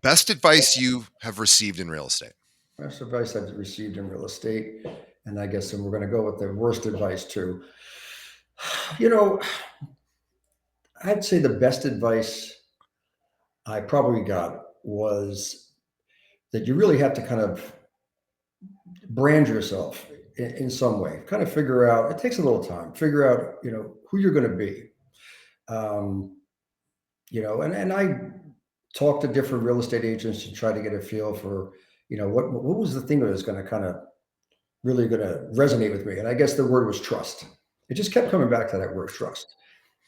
Best advice you have received in real estate. Best advice I've received in real estate, and I guess we're going to go with the worst advice too. You know, I'd say the best advice I probably got was that you really have to kind of brand yourself in some way. Kind of figure out. It takes a little time. Figure out, who you're going to be. Um, and I talked to different real estate agents to try to get a feel for, what was the thing that was going to kind of really going to resonate with me. And I guess the word was trust. It just kept coming back to that word trust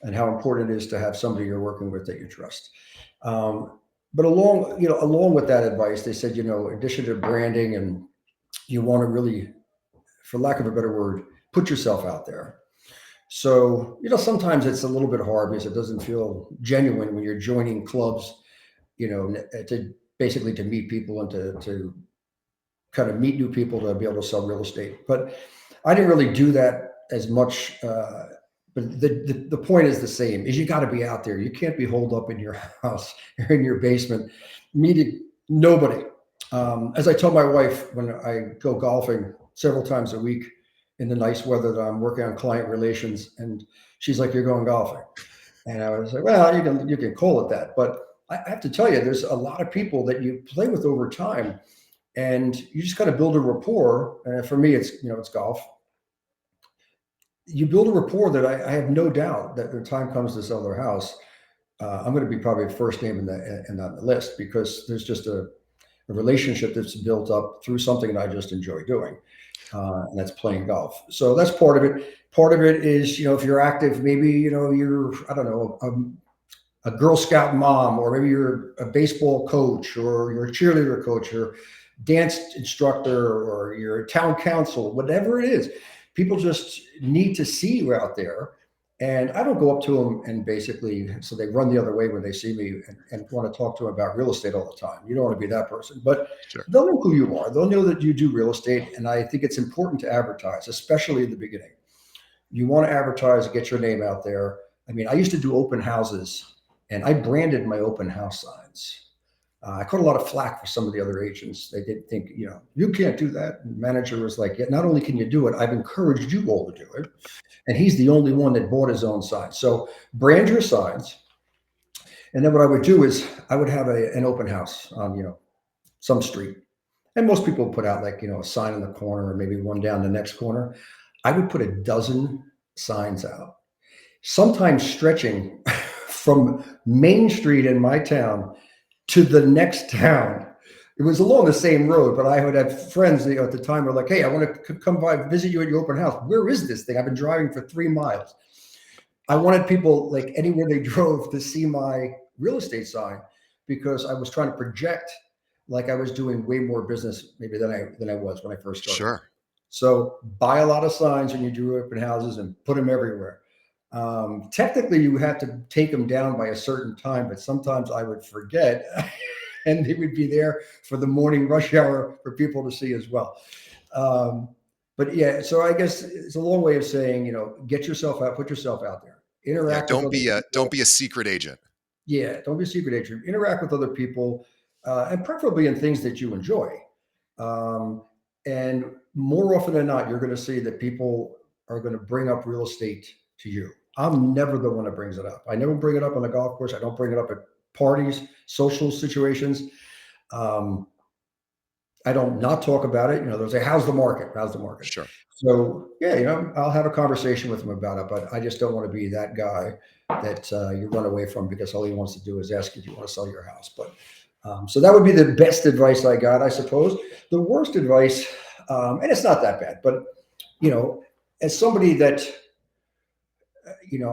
and how important it is to have somebody you're working with that you trust. But along with that advice, they said, in addition to branding, and you want to really, for lack of a better word, put yourself out there. So, sometimes it's a little bit hard because it doesn't feel genuine when you're joining clubs, to basically to meet people and to kind of meet new people to be able to sell real estate. But I didn't really do that as much. But the point is the same: is you got to be out there. You can't be holed up in your house or in your basement, meeting nobody. As I told my wife when I go golfing several times a week in the nice weather that I'm working on client relations, and she's like, "You're going golfing," and I was like, "Well, you can call it that," but I have to tell you, there's a lot of people that you play with over time, and you just got to build a rapport. And for me, it's golf. You build a rapport that I have no doubt that when the time comes to sell their house, I'm going to be probably the first name in that list because there's just a relationship that's built up through something that I just enjoy doing, and that's playing golf. So that's part of it. Part of it is, if you're active, maybe you're I don't know a Girl Scout mom, or maybe you're a baseball coach, or you're a cheerleader coach, or dance instructor, or you're a town council, whatever it is. People just need to see you out there. And I don't go up to them and basically, so they run the other way when they see me and want to talk to them about real estate all the time. You don't want to be that person, but Sure. they'll know who you are. They'll know that you do real estate. And I think it's important to advertise, especially in the beginning. You want to advertise, get your name out there. I mean, I used to do open houses and I branded my open house signs. I caught a lot of flack for some of the other agents. They did think, you can't do that. And the manager was like, yeah, not only can you do it, I've encouraged you all to do it. And he's the only one that bought his own sign. So brand your signs. And then what I would do is I would have an open house on, some street. And most people put out like, a sign in the corner or maybe one down the next corner. I would put a dozen signs out, sometimes stretching from Main Street in my town to the next town. It was along the same road, but I would have friends at the time were like, "Hey, I want to come by visit you at your open house. Where is this thing? I've been driving for 3 miles." I wanted people like anywhere they drove to see my real estate sign because I was trying to project like I was doing way more business maybe than I was when I first started. Sure. So buy a lot of signs when you do open houses and put them everywhere. Technically, you had to take them down by a certain time, but sometimes I would forget, and they would be there for the morning rush hour for people to see as well. But yeah, so I guess it's a long way of saying, get yourself out, put yourself out there, Yeah. interact with other Don't people. be a secret agent. Yeah, don't be a secret agent. Interact with other people, and preferably in things that you enjoy. Um, and more often than not, you're going to see that people are going to bring up real estate to you. I'm never the one that brings it up. I never bring it up on the golf course. I don't bring it up at parties, social situations. Um, I don't not talk about it. They'll say, "How's the market? How's the market?" Sure. So yeah, I'll have a conversation with them about it, but I just don't want to be that guy that you run away from because all he wants to do is ask if you want to sell your house. But so that would be the best advice I got, I suppose. The worst advice, and it's not that bad, but you know, as somebody that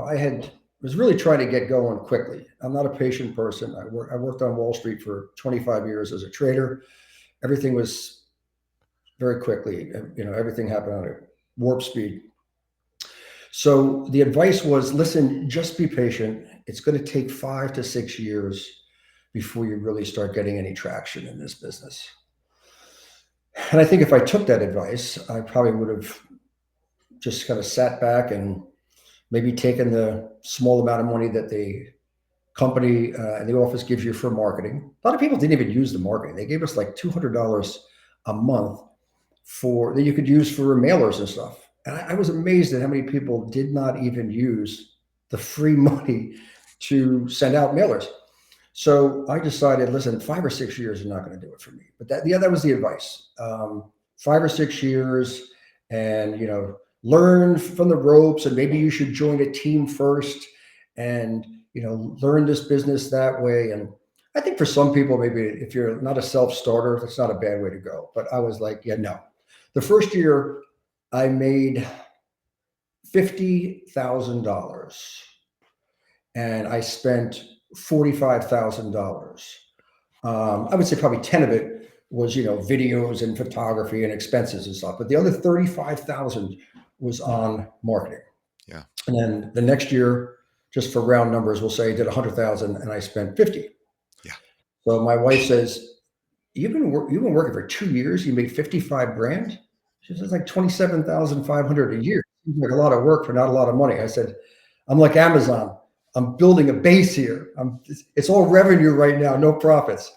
I had was really trying to get going quickly. I'm not a patient person. I worked on Wall Street for 25 years as a trader. Everything was very quickly. Everything happened on a warp speed. So the advice was, listen, just be patient. It's going to take 5 to 6 years before you really start getting any traction in this business. And I think if I took that advice, I probably would have just kind of sat back and maybe taken the small amount of money that they company in the office gives you for marketing. A lot of people didn't even use the marketing. They gave us like $200 a month for that you could use for mailers and stuff. And I was amazed at how many people did not even use the free money to send out mailers. So I decided, listen, 5 or 6 years are not going to do it for me. But that was the advice. 5 or 6 years, and learn from the ropes, and maybe you should join a team first, and learn this business that way. And I think for some people, maybe if you're not a self starter, that's not a bad way to go. But I was like, yeah, no. The first year, I made $50,000 and I spent $45,000. I would say probably 10 of it was, videos and photography and expenses and stuff. But the other 35,000 was on marketing. Yeah. And then the next year, just for round numbers, we'll say I did 100,000 and I spent 50. Yeah. So my wife says, you've been working for 2 years. You made 55 grand. She says like 27,500 a year. Seems like a lot of work for not a lot of money. I said, I'm like Amazon. I'm building a base here. It's all revenue right now, no profits.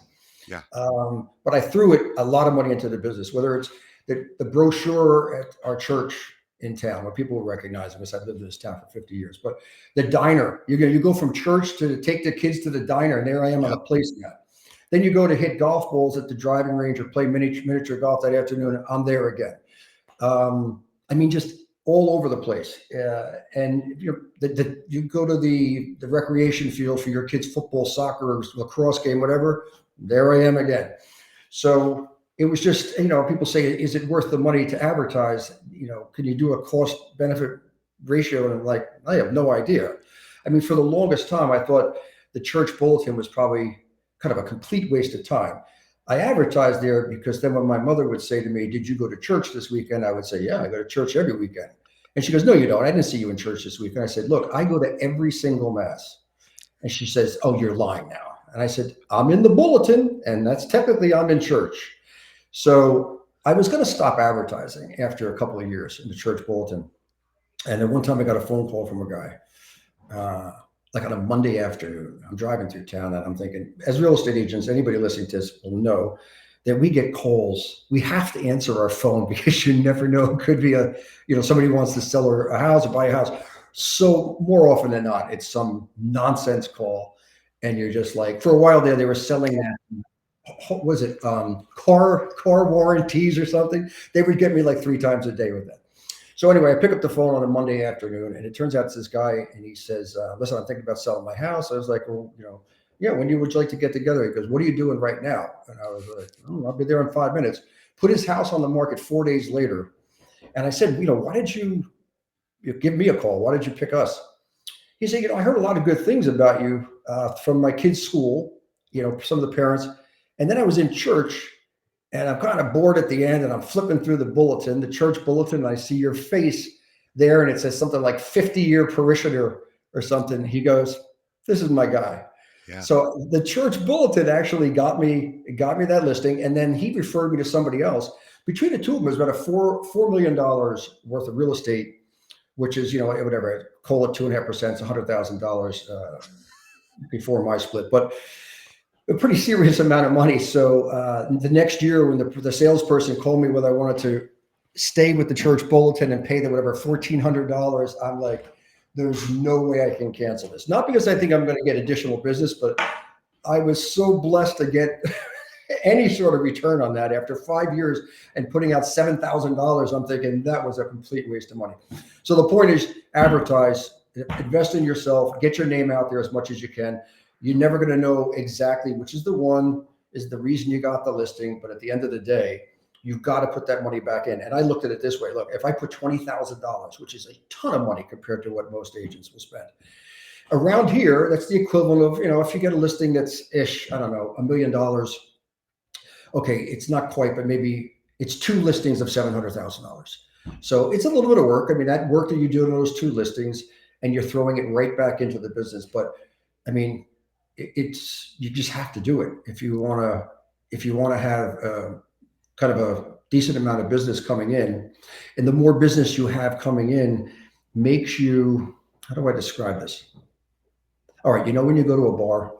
Yeah. But I threw a lot of money into the business, whether it's the brochure at our church in town, where people will recognize me because I've lived in this town for 50 years. But the diner, you go from church to take the kids to the diner, and there I am on a placemat. Then you go to hit golf balls at the driving range or play miniature golf that afternoon, and I'm there again. I mean, just all over the place. And you go to the recreation field for your kids' football, soccer, lacrosse game, whatever. There I am again. So it was just, people say, is it worth the money to advertise? Can you do a cost benefit ratio? And I'm like, I have no idea. I mean, for the longest time, I thought the church bulletin was probably kind of a complete waste of time. I advertised there because then when my mother would say to me, did you go to church this weekend? I would say, yeah, I go to church every weekend. And she goes, no, you don't. I didn't see you in church this weekend. I said, look, I go to every single mass. And she says, oh, you're lying now. And I said, I'm in the bulletin, and that's technically I'm in church. So I was going to stop advertising after a couple of years in the church bulletin. And then one time I got a phone call from a guy, like on a Monday afternoon. I'm driving through town, and I'm thinking, as real estate agents, anybody listening to this will know that we get calls. We have to answer our phone because you never know. It could be somebody wants to sell a house or buy a house. So more often than not, it's some nonsense call. And you're just like, for a while there, they were selling that. Was it car warranties or something? They would get me like 3 times a day with that. So anyway, I pick up the phone on a Monday afternoon, and it turns out it's this guy, and he says, listen, I'm thinking about selling my house. I was like, well, yeah, when would you like to get together? He goes, what are you doing right now? And I was like, I'll be there in 5 minutes. Put his house on the market 4 days later. And I said, why did you give me a call? Why did you pick us? He said, I heard a lot of good things about you from my kids' school, some of the parents. And then I was in church, and I'm kind of bored at the end, and I'm flipping through the church bulletin, and I see your face there, and it says something like 50-year parishioner or something. He goes, this is my guy. Yeah. So the church bulletin actually got me that listing, and then he referred me to somebody else. Between the two of them, it was about a $4 million worth of real estate, which is, whatever, call it 2.5%, it's $100,000 before my split, but a pretty serious amount of money. So the next year, when the salesperson called me whether I wanted to stay with the church bulletin and pay them whatever $1,400, I'm like, there's no way I can cancel this. Not because I think I'm going to get additional business, but I was so blessed to get any sort of return on that after 5 years and putting out $7,000. I'm thinking that was a complete waste of money. So the point is, advertise, invest in yourself, get your name out there as much as you can. You're never going to know exactly which is the reason you got the listing. But at the end of the day, you've got to put that money back in. And I looked at it this way. Look, if I put $20,000, which is a ton of money compared to what most agents will spend. Around here, that's the equivalent of, if you get a listing that's I don't know, $1 million. Okay, it's not quite, but maybe it's 2 listings of $700,000. So it's a little bit of work. I mean, that work that you do in those 2 listings, and you're throwing it right back into the business. But I mean, you just have to do it if you want to have kind of a decent amount of business coming in. And the more business you have coming in makes you, how do I describe this? All right, when you go to a bar,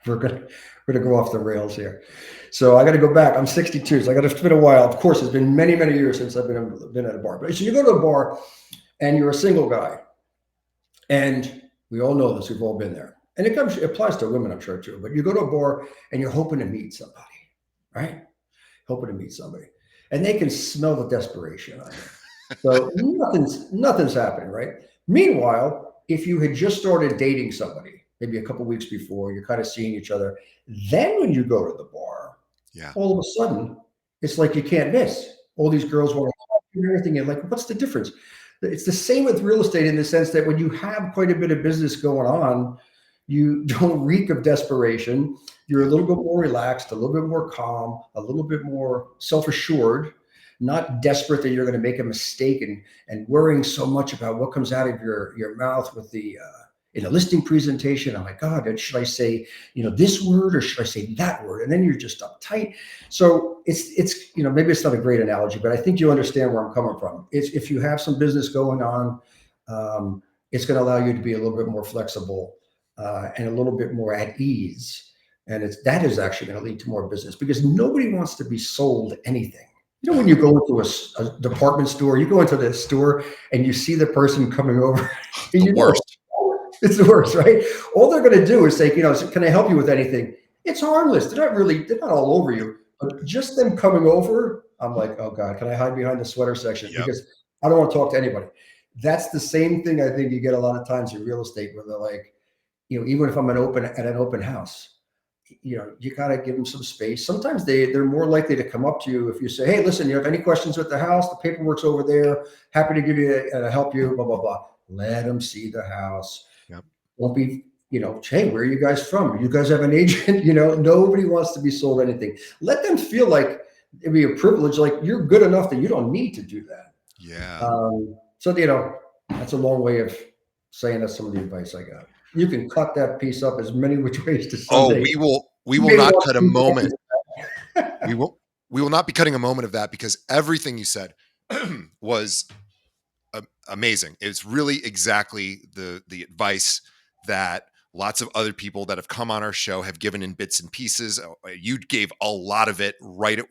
we're gonna we're gonna go off the rails here. So I got to go back. I'm 62, so I got to. It's been a while. Of course, it's been many many years since I've been at a bar. But so you go to a bar and you're a single guy, and we all know this. We've all been there, and it applies to women, I'm sure too. But you go to a bar and you're hoping to meet somebody, right? Hoping to meet somebody, and they can smell the desperation on you. So nothing's happening, right? Meanwhile, if you had just started dating somebody, maybe a couple weeks before, you're kind of seeing each other, then when you go to the bar, Yeah. all of a sudden, it's like you can't miss. All these girls want to talk to you and everything. And like, what's the difference? It's the same with real estate in the sense that when you have quite a bit of business going on, you don't reek of desperation. You're a little bit more relaxed, a little bit more calm, a little bit more self-assured, not desperate that you're going to make a mistake and worrying so much about what comes out of your mouth with the in a listing presentation. Oh my God, should I say this word or should I say that word? And then you're just uptight. So it's maybe it's not a great analogy, but I think you understand where I'm coming from. It's if you have some business going on, it's going to allow you to be a little bit more flexible and a little bit more at ease. And that is actually going to lead to more business because nobody wants to be sold anything. When you go into a department store, you go into the store and you see the person coming over, and The worst. it's the worst, right? All they're going to do is say, can I help you with anything? It's harmless. They're not all over you, but just them coming over, I'm like, oh God, can I hide behind the sweater section? Yep. Because I don't want to talk to anybody. That's the same thing I think you get a lot of times in real estate where they're like, even if I'm at an open house, you got to give them some space. Sometimes they're more likely to come up to you if you say, hey, listen, you have any questions with the house? The paperwork's over there. Happy to give you help you, blah, blah, blah. Let them see the house. Yep. Won't be, hey, where are you guys from? You guys have an agent? Nobody wants to be sold anything. Let them feel like it'd be a privilege, like you're good enough that you don't need to do that. Yeah. So, that's a long way of saying that's some of the advice I got. You can cut that piece up as many which ways to Oh, Sunday. we will not cut a moment. We will not be cutting a moment of that because everything you said was amazing. It's really exactly the advice that lots of other people that have come on our show have given in bits and pieces. You gave a lot of it right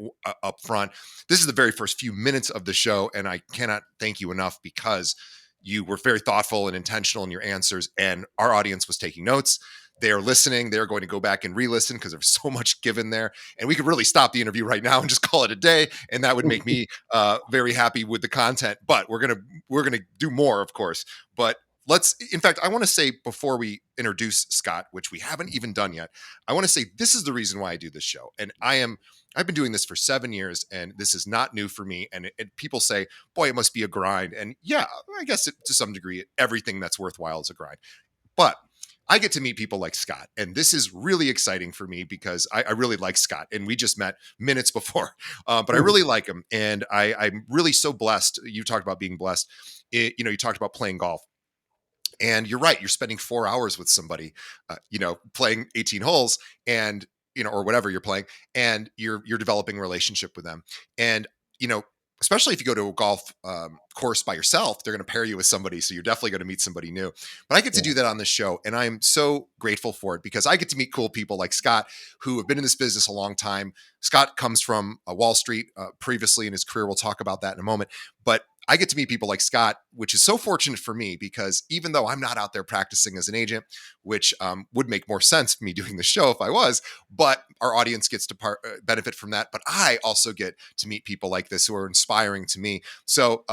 up front. This is the very first few minutes of the show, and I cannot thank you enough because you were very thoughtful and intentional in your answers, and our audience was taking notes. They are listening. They're going to go back and re-listen because there's so much given there. And we could really stop the interview right now and just call it a day, and that would make me very happy with the content. But we're gonna do more, of course. But in fact, I want to say before we introduce Scott, which we haven't even done yet, I want to say this is the reason why I do this show. And I've been doing this for 7 years, and this is not new for me. And people say, boy, it must be a grind. And yeah, I guess to some degree, everything that's worthwhile is a grind. But I get to meet people like Scott, and this is really exciting for me because I really like Scott, and we just met minutes before, but I really like him, and I'm really so blessed. You talked about being blessed. You talked about playing golf. And you're right. You're spending 4 hours with somebody, playing 18 holes and, or whatever you're playing, and you're developing a relationship with them. And, especially if you go to a golf course by yourself, they're going to pair you with somebody. So you're definitely going to meet somebody new. But I get to do that on this show. And I'm so grateful for it because I get to meet cool people like Scott, who have been in this business a long time. Scott comes from Wall Street previously in his career. We'll talk about that in a moment. But I get to meet people like Scott, which is so fortunate for me because even though I'm not out there practicing as an agent, which would make more sense for me doing the show if I was, but our audience gets to benefit from that. But I also get to meet people like this who are inspiring to me. So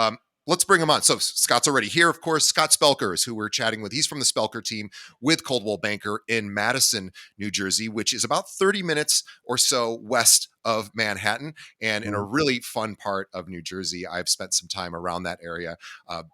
let's bring him on. So Scott's already here, of course. Scott Spelker is who we're chatting with. He's from the Spelker team with Coldwell Banker in Madison, New Jersey, which is about 30 minutes or so west of Manhattan and in a really fun part of New Jersey. I've spent some time around that area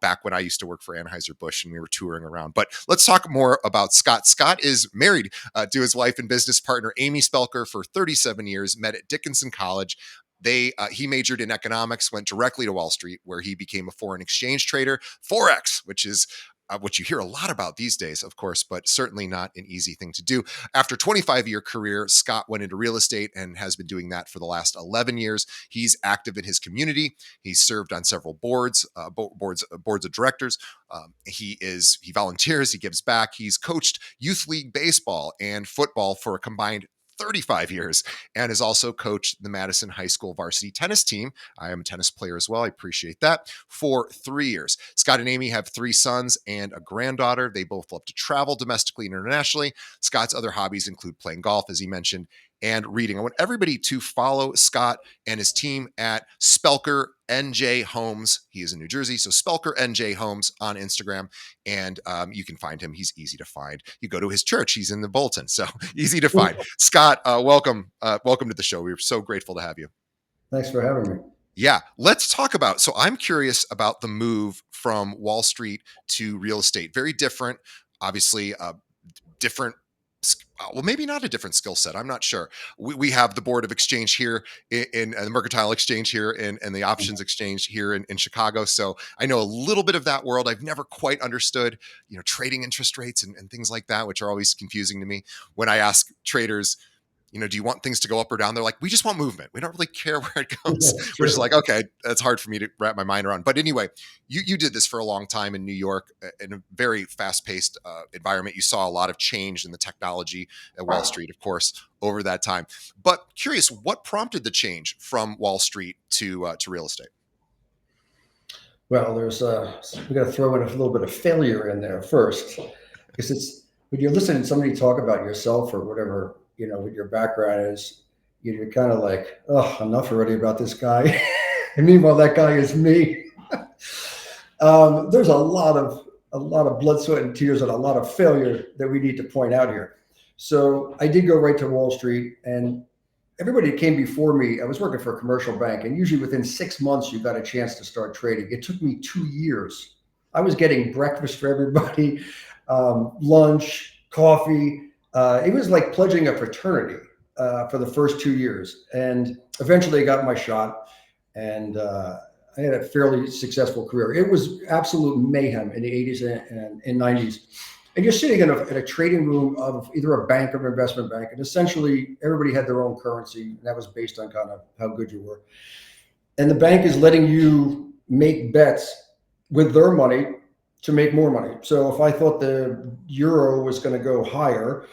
back when I used to work for Anheuser-Busch and we were touring around. But let's talk more about Scott. Scott is married to his wife and business partner, Amy Spelker, for 37 years, met at Dickinson College. He majored in economics, went directly to Wall Street, where he became a foreign exchange trader, Forex, which is what you hear a lot about these days, of course, but certainly not an easy thing to do. After a 25-year career, Scott went into real estate and has been doing that for the last 11 years. He's active in his community. He's served on several boards of directors. He volunteers. He gives back. He's coached youth league baseball and football for a combined 35 years, and has also coached the Madison High School varsity tennis team. I am a tennis player as well. I appreciate that. For 3 years. Scott and Amy have 3 sons and a granddaughter. They both love to travel domestically and internationally. Scott's other hobbies include playing golf, as he mentioned, and reading. I want everybody to follow Scott and his team at Spelker NJ Homes. He is in New Jersey, so Spelker NJ Homes on Instagram, and you can find him. He's easy to find. You go to his church; he's in the Bolton, so easy to find. Scott, welcome to the show. We're so grateful to have you. Thanks for having me. Yeah, let's talk about. So I'm curious about the move from Wall Street to real estate. Very different, obviously. Different, well, maybe not a different skill set. I'm not sure. We have the board of exchange here in the mercantile exchange here and the options exchange here in Chicago. So I know a little bit of that world. I've never quite understood, trading interest rates and things like that, which are always confusing to me. When I ask traders, do you want things to go up or down? They're like, we just want movement. We don't really care where it goes. Yeah, We're just sure. like, okay, that's hard for me to wrap my mind around. But anyway, you did this for a long time in New York in a very fast paced environment. You saw a lot of change in the technology at Wall Street, of course, over that time. But curious, what prompted the change from Wall Street to real estate? Well, we got to throw in a little bit of failure in there first, because it's when you're listening to somebody talk about yourself or whatever, what your background is, you're kind of like, oh, enough already about this guy. And meanwhile, that guy is me. There's a lot of blood, sweat, and tears, and a lot of failure that we need to point out here. So I did go right to Wall Street, and everybody that came before me, I was working for a commercial bank, and usually within 6 months, you got a chance to start trading. It took me 2 years. I was getting breakfast for everybody, lunch, coffee. It was like pledging a fraternity for the first 2 years. And eventually I got my shot, and I had a fairly successful career. It was absolute mayhem in the 80s and 90s. And you're sitting in a trading room of either a bank or an investment bank, and essentially everybody had their own currency, and that was based on kind of how good you were. And the bank is letting you make bets with their money to make more money. So if I thought the euro was going to go higher,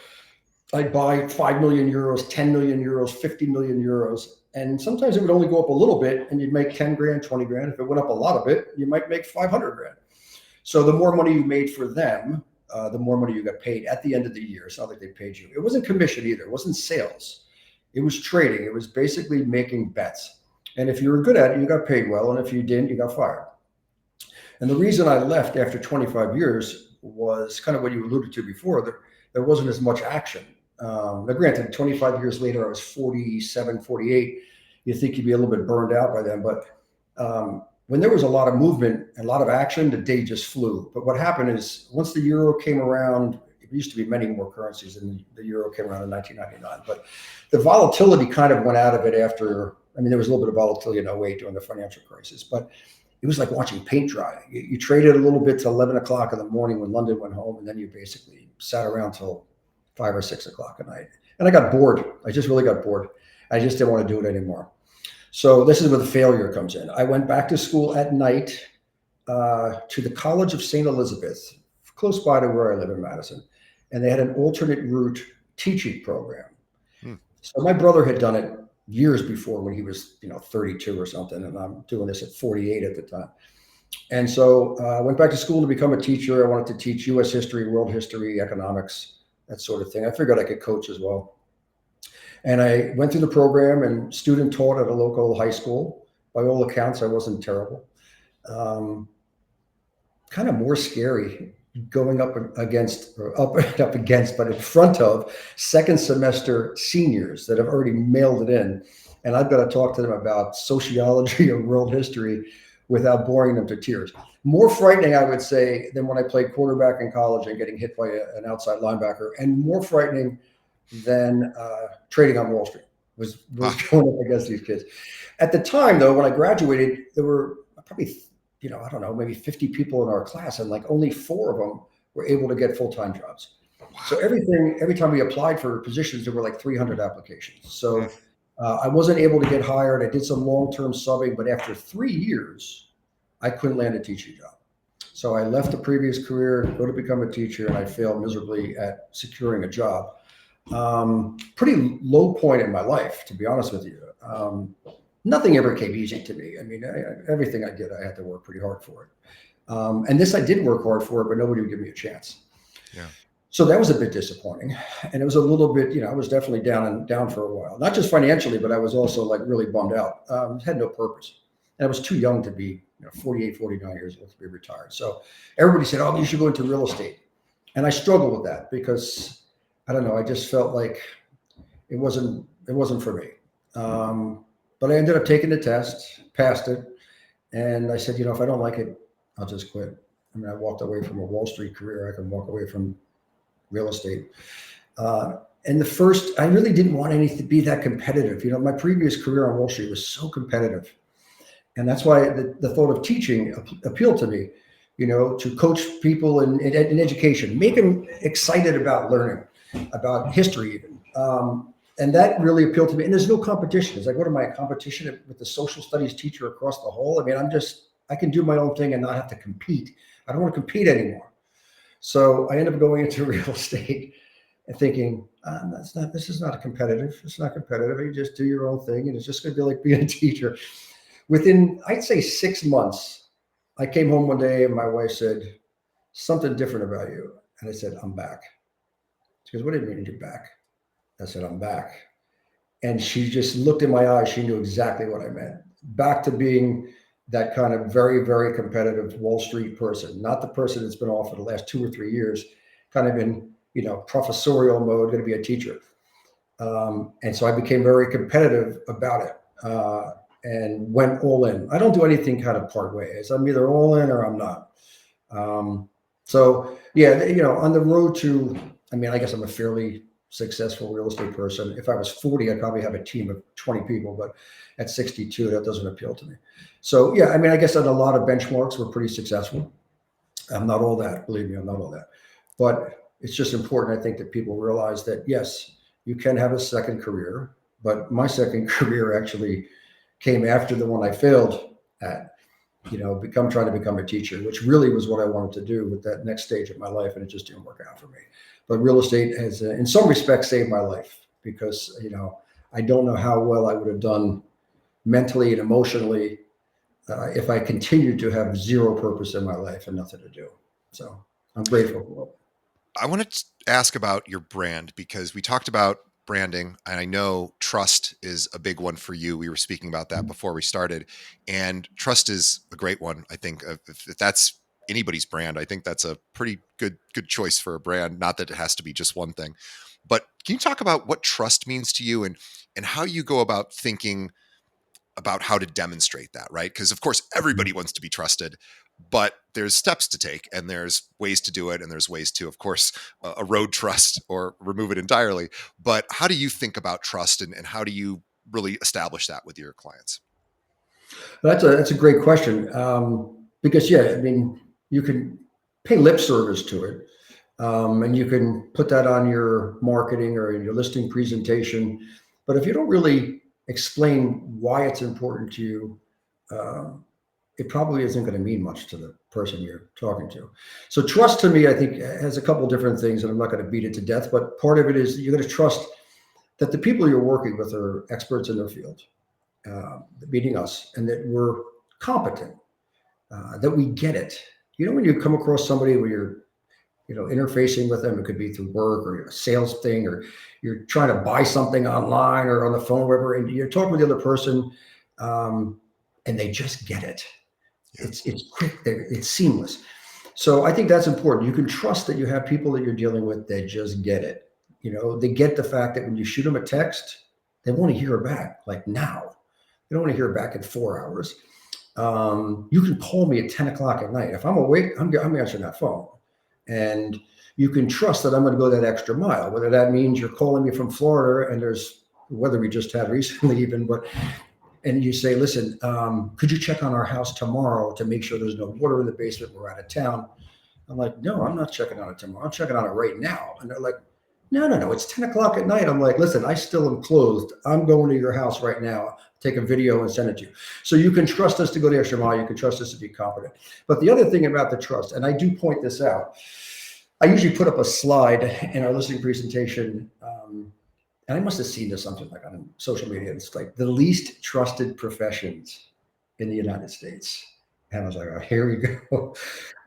I'd buy 5 million euros, 10 million euros, 50 million euros. And sometimes it would only go up a little bit and you'd make 10 grand, 20 grand. If it went up a lot of it, you might make 500 grand. So the more money you made for them, the more money you got paid at the end of the year. It's not like they paid you. It wasn't commission either. It wasn't sales. It was trading. It was basically making bets. And if you were good at it, you got paid well. And if you didn't, you got fired. And the reason I left after 25 years was kind of what you alluded to before. There wasn't as much action. Now, granted, 25 years later, I was 47, 48. You think you'd be a little bit burned out by then. But when there was a lot of movement and a lot of action, the day just flew. But what happened is once the euro came around, it used to be many more currencies, and the euro came around in 1999. But the volatility kind of went out of it after. I mean, there was a little bit of volatility in 08 during the financial crisis, but it was like watching paint dry. You traded a little bit till 11 o'clock in the morning when London went home, and then you basically sat around till 5 or 6 o'clock at night. And I got bored. I just really got bored. I just didn't want to do it anymore. So this is where the failure comes in. I went back to school at night to the College of St. Elizabeth, close by to where I live in Madison. And they had an alternate route teaching program. So my brother had done it years before when he was, 32 or something. And I'm doing this at 48 at the time. And so I went back to school to become a teacher. I wanted to teach US history, world history, economics, that sort of thing. I figured I could coach as well. And I went through the program and student taught at a local high school. By all accounts, I wasn't terrible. Kind of more scary going up against, but in front of second semester seniors that have already mailed it in. And I've got to talk to them about sociology or world history without boring them to tears. More frightening, I would say, than when I played quarterback in college and getting hit by an outside linebacker, and more frightening than trading on Wall Street was going up against these kids. At the time, though, when I graduated, there were probably I don't know, maybe 50 people in our class, and like only 4 of them were able to get full-time jobs. So Wow. every time we applied for positions, there were like 300 applications. Mm, So I wasn't able to get hired. I did some long-term subbing, but after 3 years, I couldn't land a teaching job. So I left the previous career, go to become a teacher, and I failed miserably at securing a job. Pretty low point in my life, to be honest with you. Nothing ever came easy to me. I mean, everything I did, I had to work pretty hard for it. And this, I did work hard for it, but nobody would give me a chance. yeah. So that was a bit disappointing, and it was a little bit, I was definitely down for a while, not just financially, but I was also like really bummed out. Had no purpose, and I was too young to be, 48, 49 years old to be retired. So everybody said, "Oh, you should go into real estate," and I struggled with that because I don't know, I just felt like it wasn't for me. But I ended up taking the test, passed it, and I said, if I don't like it, I'll just quit. I mean, I walked away from a Wall Street career. I can walk away from real estate. And the first, I really didn't want anything to be that competitive. My previous career on Wall Street was so competitive. And that's why the thought of teaching appealed to me, to coach people in education, make them excited about learning, about history even. And that really appealed to me. And there's no competition. It's like, what am I, a competition with the social studies teacher across the hall? I mean, I can do my own thing and not have to compete. I don't want to compete anymore. So I ended up going into real estate and thinking, this is not competitive. It's not competitive. You just do your own thing, and it's just going to be like being a teacher. Within, I'd say 6 months, I came home one day and my wife said, something different about you. And I said, I'm back. She goes, what do you mean you're back? I said, I'm back. And she just looked in my eyes. She knew exactly what I meant. Back to being that kind of very, very competitive Wall Street person, not the person that's been off for the last 2 or 3 years, kind of in, professorial mode, going to be a teacher. And so I became very competitive about it and went all in. I don't do anything kind of part ways. I'm either all in or I'm not. So yeah, on the road to, I mean, I guess I'm a fairly successful real estate person. If I was 40, I'd probably have a team of 20 people, but at 62, that doesn't appeal to me. So yeah, I mean, I guess on a lot of benchmarks, we're pretty successful. I'm not all that, believe me, I'm not all that. But it's just important, I think, that people realize that, yes, you can have a second career, but my second career actually came after the one I failed at, trying to become a teacher, which really was what I wanted to do with that next stage of my life, and it just didn't work out for me. But real estate has, in some respects, saved my life because, I don't know how well I would have done mentally and emotionally if I continued to have zero purpose in my life and nothing to do. So I'm grateful for it. I want to ask about your brand because we talked about branding, and I know trust is a big one for you. We were speaking about that before we started, and trust is a great one. I think if that's anybody's brand, I think that's a pretty good choice for a brand. Not that it has to be just one thing, but can you talk about what trust means to you and how you go about thinking about how to demonstrate that, right? Because of course everybody wants to be trusted, but there's steps to take and there's ways to do it and there's ways to, of course, erode trust or remove it entirely. But how do you think about trust and how do you really establish that with your clients? That's a great question because yeah, I mean, you can pay lip service to it, and you can put that on your marketing or in your listing presentation, but if you don't really explain why it's important to you, um, it probably isn't going to mean much to the person you're talking to. So trust to me, I think, has a couple different things, and I'm not going to beat it to death, but part of it is you're going to trust that the people you're working with are experts in their field, meaning us, and that we're competent, that we get it. When you come across somebody where you're, interfacing with them, it could be through work or a sales thing, or you're trying to buy something online or on the phone, wherever, and you're talking with the other person, and they just get it. Yeah. It's quick, it's seamless. So I think that's important. You can trust that you have people that you're dealing with that just get it. They get the fact that when you shoot them a text, they want to hear it back like now. They don't want to hear it back in 4 hours. You can call me at 10 o'clock at night. If I'm awake, I'm answering that phone. And you can trust that I'm going to go that extra mile, whether that means you're calling me from Florida and there's weather we just had recently even, but and you say, listen, could you check on our house tomorrow to make sure there's no water in the basement? We're out of town. I'm like, no, I'm not checking on it tomorrow. I'm checking on it right now. And they're like, no, no, no, it's 10 o'clock at night. I'm like, listen, I still am clothed. I'm going to your house right now, take a video and send it to you. So you can trust us to go the extra mile. You can trust us to be competent. But the other thing about the trust, and I do point this out, I usually put up a slide in our listening presentation. And I must have seen this something like on social media. It's like the least trusted professions in the United States. And I was like, oh, here we go.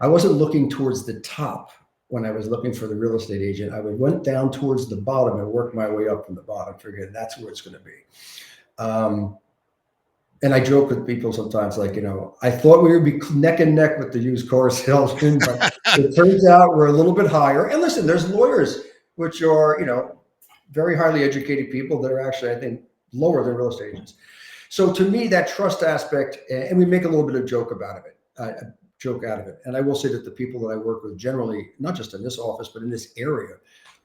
I wasn't looking towards the top when I was looking for the real estate agent. I went down towards the bottom and worked my way up from the bottom, figuring that's where it's going to be. And I joke with people sometimes, like, I thought we would be neck and neck with the used car salesman, but it turns out we're a little bit higher. And listen, there's lawyers, which are, very highly educated people that are actually, I think, lower than real estate agents. So to me, that trust aspect, and we make a little bit of joke out of it. And I will say that the people that I work with generally, not just in this office, but in this area,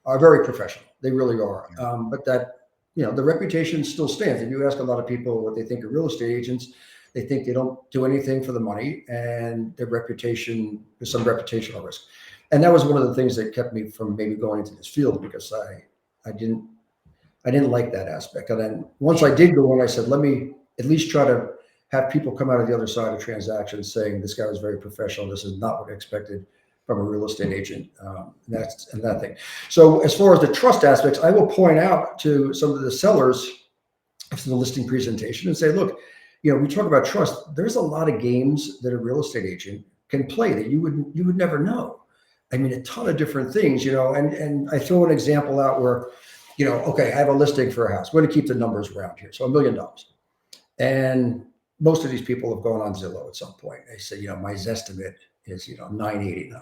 are very professional. They really are. But that, the reputation still stands. If you ask a lot of people what they think of real estate agents, they think they don't do anything for the money, and their reputation, there's some reputational risk. And that was one of the things that kept me from maybe going into this field, because I didn't like that aspect. And then once I did go in, I said, let me at least try to have people come out of the other side of transactions saying this guy was very professional. This is not what I expected from a real estate agent. And that thing. So as far as the trust aspects, I will point out to some of the sellers after the listing presentation and say, look, we talk about trust. There's a lot of games that a real estate agent can play that you would never know. I mean, a ton of different things, and I throw an example out where, okay, I have a listing for a house. We're going to keep the numbers around here. So $1 million. And most of these people have gone on Zillow at some point. They say, my Zestimate is, 989.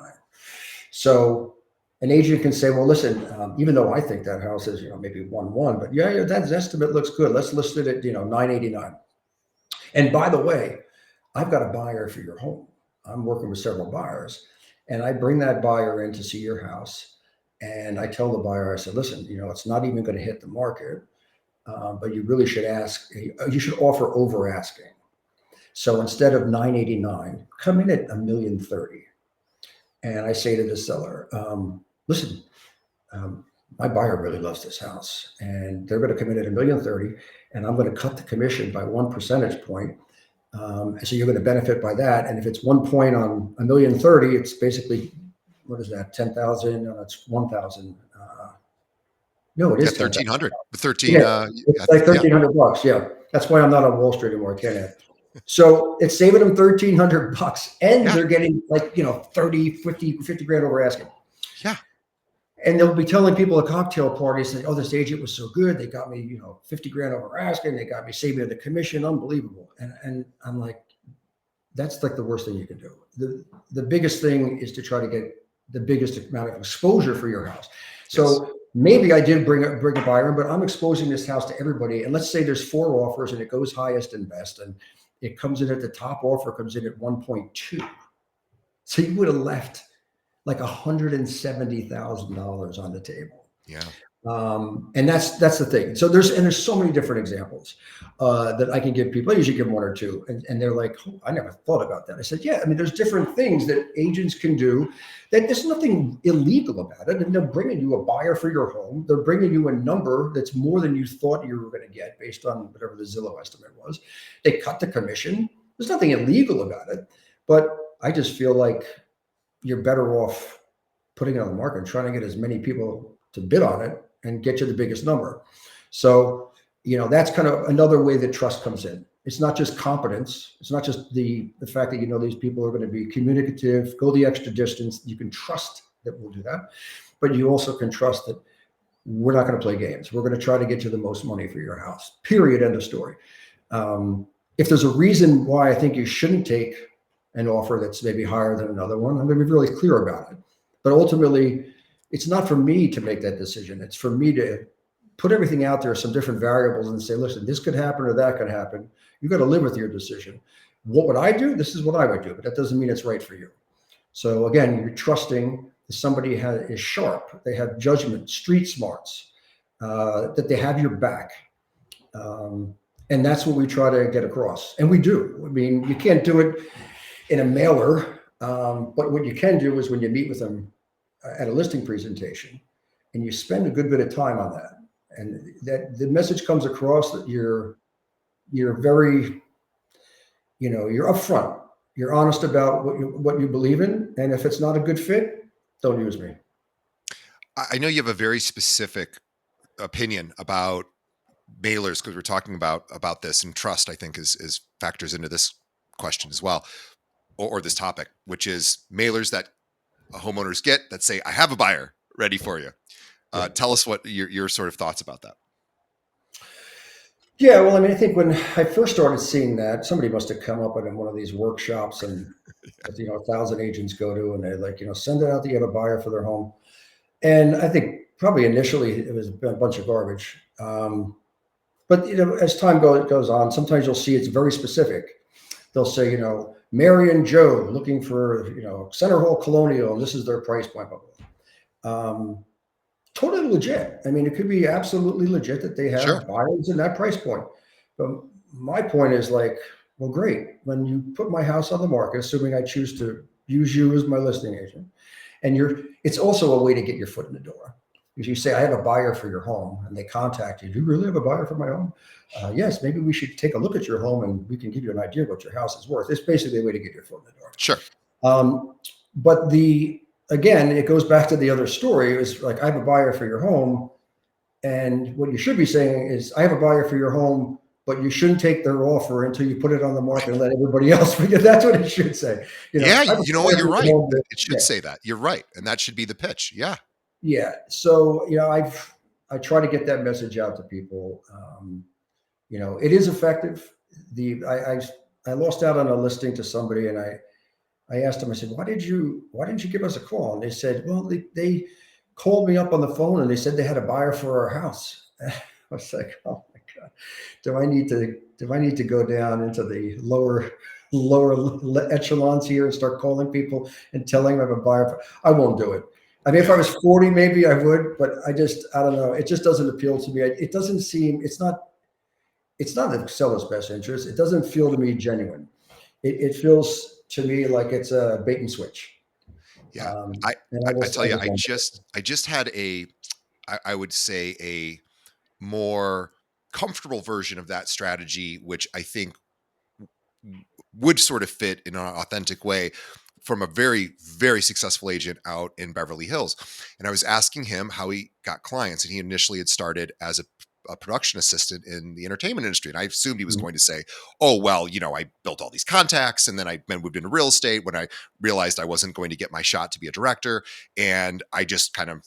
So an agent can say, well, listen, even though I think that house is, maybe 1.1, but yeah, that Zestimate looks good. Let's list it at, 989. And by the way, I've got a buyer for your home. I'm working with several buyers. And I bring that buyer in to see your house. And I tell the buyer, I said, listen, it's not even going to hit the market, but you really should ask, you should offer over asking. So instead of 989, come in at $1,030,000. And I say to the seller, listen, my buyer really loves this house, and they're going to come in at $1,030,000, and I'm going to cut the commission by 1 percentage point. And so you're going to benefit by that. And if it's 1 point on $1,030,000, it's basically, what is that? 10,000? No, that's 1,000. No, it is 1,300. 13. Yeah, it's like $1,300. Yeah, that's why I'm not on Wall Street anymore. I can't add. So it's saving them $1,300, and they're getting 30, 50 grand over asking. Yeah. And they'll be telling people at cocktail parties, saying, oh, this agent was so good. They got me, 50 grand over asking. They got me saving the commission. Unbelievable. And I'm like, that's like the worst thing you can do. The biggest thing is to try to get the biggest amount of exposure for your house. So maybe I did bring a buyer in, but I'm exposing this house to everybody. And let's say there's 4 offers and it goes highest and best. And it comes in at the top offer, comes in at 1.2. So you would have left like $170,000 on the table. Yeah. And that's the thing. So there's so many different examples that I can give people. I usually give 1 or 2, and they're like, oh, I never thought about that. I said, yeah, I mean, there's different things that agents can do that there's nothing illegal about it. And they're bringing you a buyer for your home. They're bringing you a number that's more than you thought you were going to get based on whatever the Zillow estimate was. They cut the commission. There's nothing illegal about it, but I just feel like you're better off putting it on the market and trying to get as many people to bid on it and get you the biggest number. So, that's kind of another way that trust comes in. It's not just competence. It's not just the fact that, these people are going to be communicative, go the extra distance. You can trust that we'll do that, but you also can trust that we're not going to play games. We're going to try to get you the most money for your house, period, end of story. If there's a reason why I think you shouldn't take an offer that's maybe higher than another one, I'm going to be really clear about it. But ultimately, it's not for me to make that decision. It's for me to put everything out there, some different variables, and say, listen, this could happen or that could happen. You got to live with your decision. What would I do? This is what I would do, but that doesn't mean it's right for you. So again, you're trusting that somebody is sharp. They have judgment, street smarts, that they have your back. And And that's what we try to get across. And we do. I mean, you can't do it in a mailer, but what you can do is when you meet with them at a listing presentation and you spend a good bit of time on that, and that the message comes across that you're very, you're upfront, you're honest about what you believe in, and if it's not a good fit, don't use me. I know you have a very specific opinion about mailers because we're talking about this, and trust I think is factors into this question as well, or this topic, which is mailers that homeowners get that say, "I have a buyer ready for you." Yeah. Tell us what your sort of thoughts about that. Yeah, well, I mean, I think when I first started seeing that, somebody must have come up in one of these workshops and that, 1,000 agents go to, and they're like, send it out that you have a buyer for their home. And I think probably initially it was a bunch of garbage. But as time goes on, sometimes you'll see it's very specific. They'll say, Mary and Joe looking for, Center Hall Colonial, and this is their price point, blah, blah, blah. Totally legit. I mean, it could be absolutely legit that they Sure. have buyers in that price point. But my point is like, well, great. When you put my house on the market, assuming I choose to use you as my listing agent, and it's also a way to get your foot in the door. If you say, I have a buyer for your home, and they contact you, do you really have a buyer for my home? Yes, maybe we should take a look at your home and we can give you an idea of what your house is worth. It's basically a way to get your foot in the door. Sure. But again, it goes back to the other story. It was like, I have a buyer for your home. And what you should be saying is, I have a buyer for your home, but you shouldn't take their offer until you put it on the market and let everybody else, because that's what it should say. Yeah, I have a you know what? buyer You're for your right. home, but It should yeah. say that. You're right, and that should be the pitch. Yeah. Yeah. So, I try to get that message out to people. It is effective. I lost out on a listing to somebody, and I asked them, I said, why didn't you give us a call? And they said, well, they called me up on the phone and they said they had a buyer for our house. I was like, oh my God, do I need to go down into the lower echelons here and start calling people and telling them I have a buyer? I won't do it. I mean, if I Yeah. was 40, maybe I would, but I don't know. It just doesn't appeal to me. It doesn't seem, it's not the seller's best interest. It doesn't feel to me genuine. It feels to me like it's a bait and switch. Yeah. I And I tell I you, just won't do it. I just had I would say a more comfortable version of that strategy, which I think would sort of fit in an authentic way from a very, very successful agent out in Beverly Hills. And I was asking him how he got clients. And he initially had started as a production assistant in the entertainment industry. And I assumed he was Mhm, going to say, oh, well, I built all these contacts and then I moved into real estate when I realized I wasn't going to get my shot to be a director. And I just kind of,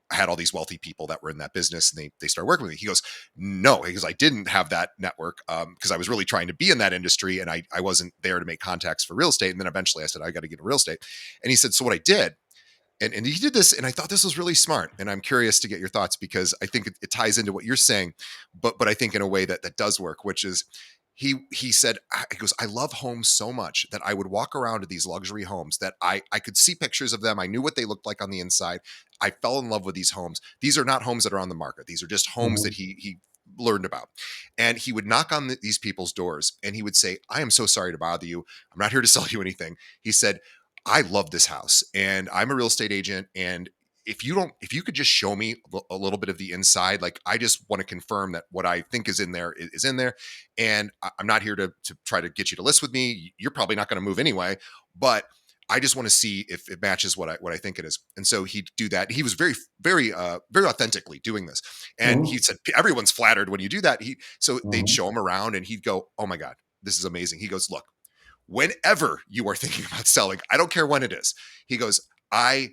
I had all these wealthy people that were in that business and they started working with me. He goes, no, because I didn't have that network because I was really trying to be in that industry and I wasn't there to make contacts for real estate. And then eventually I said, I got to get into real estate. And he said, so what I did, and he did this, and I thought this was really smart. And I'm curious to get your thoughts because I think it ties into what you're saying, but I think in a way that does work, which is he said, he goes, I love homes so much that I would walk around to these luxury homes that I could see pictures of them. I knew what they looked like on the inside. I fell in love with these homes. These are not homes that are on the market. These are just homes that mhm, he learned about. And he would knock on these people's doors and he would say, I am so sorry to bother you. I'm not here to sell you anything. He said, I love this house and I'm a real estate agent. And if you could just show me a little bit of the inside, like I just want to confirm that what I think is in there is in there. And I'm not here to try to get you to list with me. You're probably not going to move anyway, but I just want to see if it matches what I think it is. And so he'd do that. He was very, very, very authentically doing this. And he mhm, said, everyone's flattered when you do that. So they'd mhm, show him around and he'd go, oh my God, this is amazing. He goes, look, whenever you are thinking about selling, I don't care when it is. He goes, I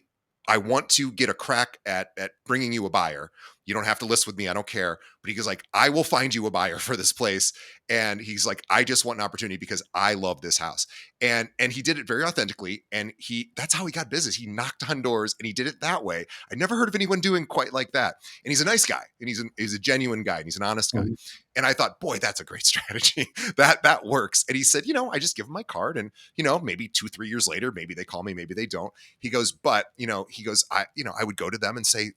want to get a crack at bringing you a buyer. You don't have to list with me. I don't care. But he goes like, I will find you a buyer for this place. And he's like, I just want an opportunity because I love this house. And he did it very authentically. And that's how he got business. He knocked on doors and he did it that way. I never heard of anyone doing quite like that. And he's a nice guy and he's a genuine guy and he's an honest guy. mhm, And I thought, boy, that's a great strategy. That works. And he said, I just give him my card and maybe 2, 3 years later, maybe they call me, maybe they don't. He goes, but he goes, I would go to them and say,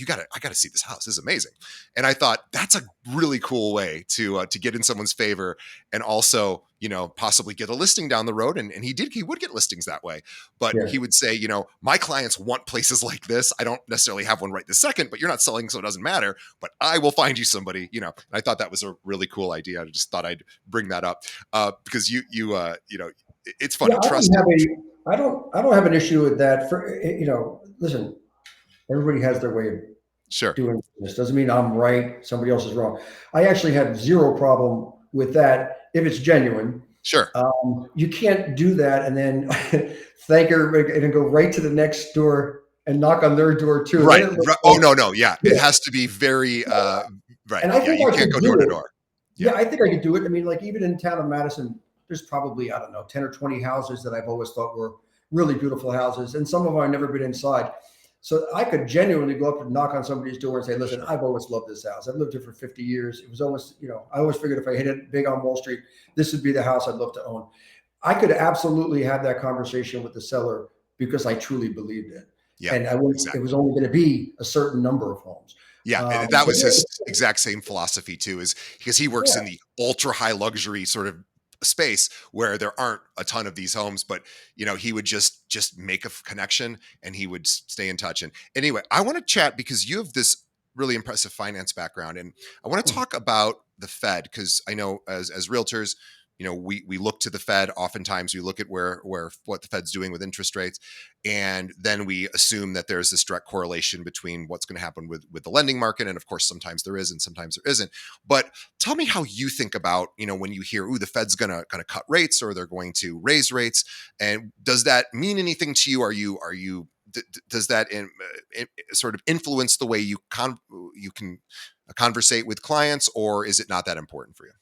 I got to see this house. This is amazing. And I thought that's a really cool way to get in someone's everyone's favor, and also, possibly get a listing down the road. And he would get listings that way. But Yeah. he would say, my clients want places like this. I don't necessarily have one right this second, but you're not selling, so it doesn't matter. But I will find you somebody, And I thought that was a really cool idea. I just thought I'd bring that up because it's funny. Yeah, Trust it. I don't have an issue with that. Listen, everybody has their way of Sure. doing this. Doesn't mean I'm right, somebody else is wrong. I actually have zero problem with that if it's genuine. Sure. You can't do that and then thank her and go right to the next door and knock on their door too. Right. Oh, no. Yeah. It has to be very, right. And I think you I can't could go do door to it. door. Yeah, I think I could do it. I mean, like even in town of Madison, there's probably, I don't know, 10 or 20 houses that I've always thought were really beautiful houses. And some of them I've never been inside. So I could genuinely go up and knock on somebody's door and say, listen, I've always loved this house. I've lived here for 50 years. It was always, I always figured if I hit it big on Wall Street, this would be the house I'd love to own. I could absolutely have that conversation with the seller because I truly believed it. Yeah, and exactly. It was only going to be a certain number of homes. Yeah, that was his exact same philosophy too, is because he works in the ultra high luxury sort of space where there aren't a ton of these homes, but he would just make a connection and he would stay in touch. And anyway, I want to chat because you have this really impressive finance background, and I want to talk about the Fed because I know as realtors, we look to the Fed. Oftentimes we look at what the Fed's doing with interest rates, and then we assume that there's this direct correlation between what's going to happen with the lending market. And of course, sometimes there is and sometimes there isn't. But tell me how you think about, when you hear, the Fed's going to cut rates or they're going to raise rates. And does that mean anything to you? Does that sort of influence the way you can conversate with clients, or is it not that important for you?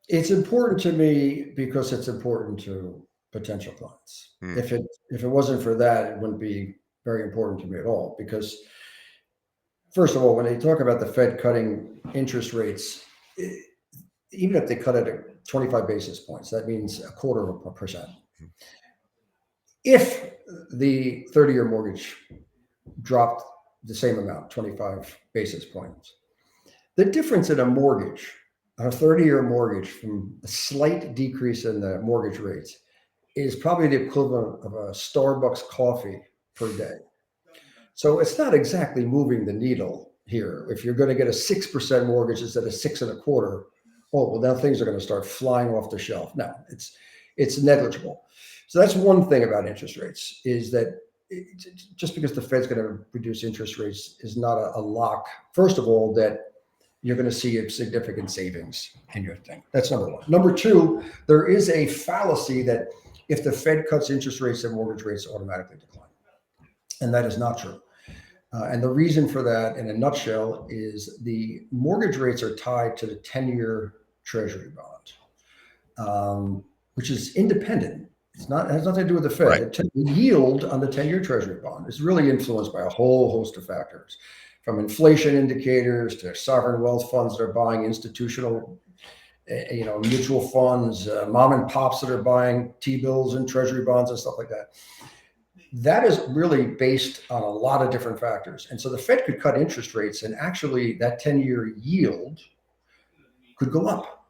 It's important to me because it's important to potential clients. If it wasn't for that, it wouldn't be very important to me at all. Because first of all, when they talk about the Fed cutting interest rates, even if they cut it at 25 basis points, that means 0.25%. If the 30-year mortgage dropped the same amount, 25 basis points, the difference in a 30-year mortgage from a slight decrease in the mortgage rates is probably the equivalent of a Starbucks coffee per day. So it's not exactly moving the needle here. If you're going to get a 6% mortgage instead of 6.25%, now things are going to start flying off the shelf. No, it's negligible. So that's one thing about interest rates, is that just because the Fed's going to reduce interest rates is not a lock. First of all, that you're going to see a significant savings in your thing. That's number one. Number two, there is a fallacy that if the Fed cuts interest rates, then mortgage rates automatically decline. And that is not true. And the reason for that, in a nutshell, is the mortgage rates are tied to the 10-year Treasury bond, which is independent. It has nothing to do with the Fed. Right. The yield on the 10-year Treasury bond is really influenced by a whole host of factors, from inflation indicators to sovereign wealth funds that are buying institutional, mutual funds, mom and pops that are buying T-bills and Treasury bonds and stuff like that. That is really based on a lot of different factors. And so the Fed could cut interest rates, and actually that 10-year yield could go up.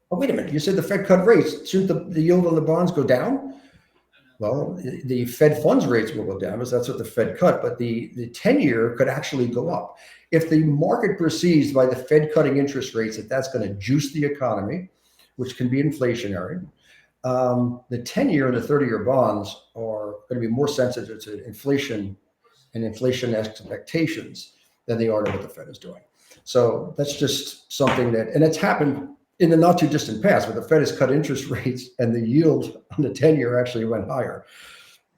Oh, wait a minute. You said the Fed cut rates. Shouldn't the yield on the bonds go down? Well, the Fed funds rates will go down because that's what the Fed cut, but the 10-year could actually go up. If the market perceives by the Fed cutting interest rates that that's going to juice the economy, which can be inflationary, the 10-year and the 30-year bonds are going to be more sensitive to inflation and inflation expectations than they are to what the Fed is doing. So that's just something and it's happened in the not too distant past, where the Fed has cut interest rates and the yield on the 10-year actually went higher.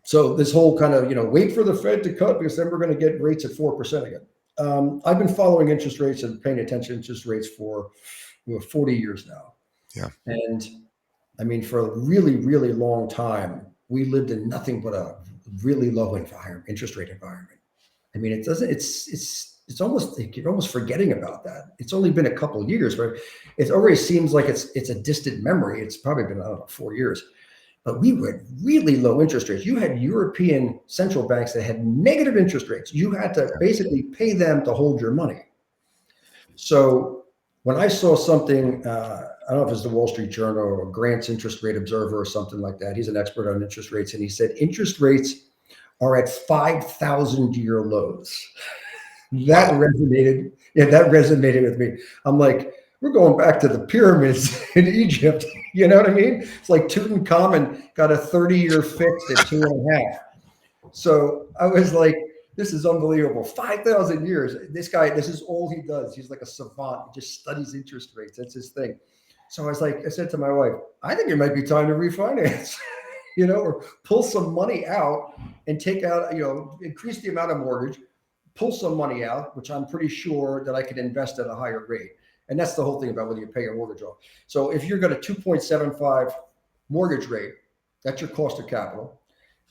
So this whole kind of, wait for the Fed to cut because then we're going to get rates at 4% again. I've been following interest rates and paying attention to interest rates for 40 years now. Yeah. And I mean, for a really, really long time, we lived in nothing but a really low interest rate environment. I mean, it's almost like you're almost forgetting about that. It's only been a couple of years, but it already seems like it's a distant memory. It's probably been, 4 years. But we were at really low interest rates. You had European central banks that had negative interest rates. You had to basically pay them to hold your money. So when I saw something, I don't know if it's the Wall Street Journal or Grant's Interest Rate Observer or something like that. He's an expert on interest rates, and he said interest rates are at 5,000-year lows. That Wow. resonated. Yeah, that resonated with me. I'm like, we're going back to the pyramids in Egypt. You know what I mean? It's like Tutankhamun got a 30-year fixed at 2.5. So I was like, this is unbelievable. 5,000 years. This guy, this is all he does. He's like a savant. He just studies interest rates. That's his thing. So I was like, I said to my wife, I think it might be time to refinance, or pull some money out and take out, increase the amount of mortgage, pull some money out, which I'm pretty sure that I could invest at a higher rate. And that's the whole thing about whether you pay your mortgage off. So if you're got a 2.75 mortgage rate, that's your cost of capital.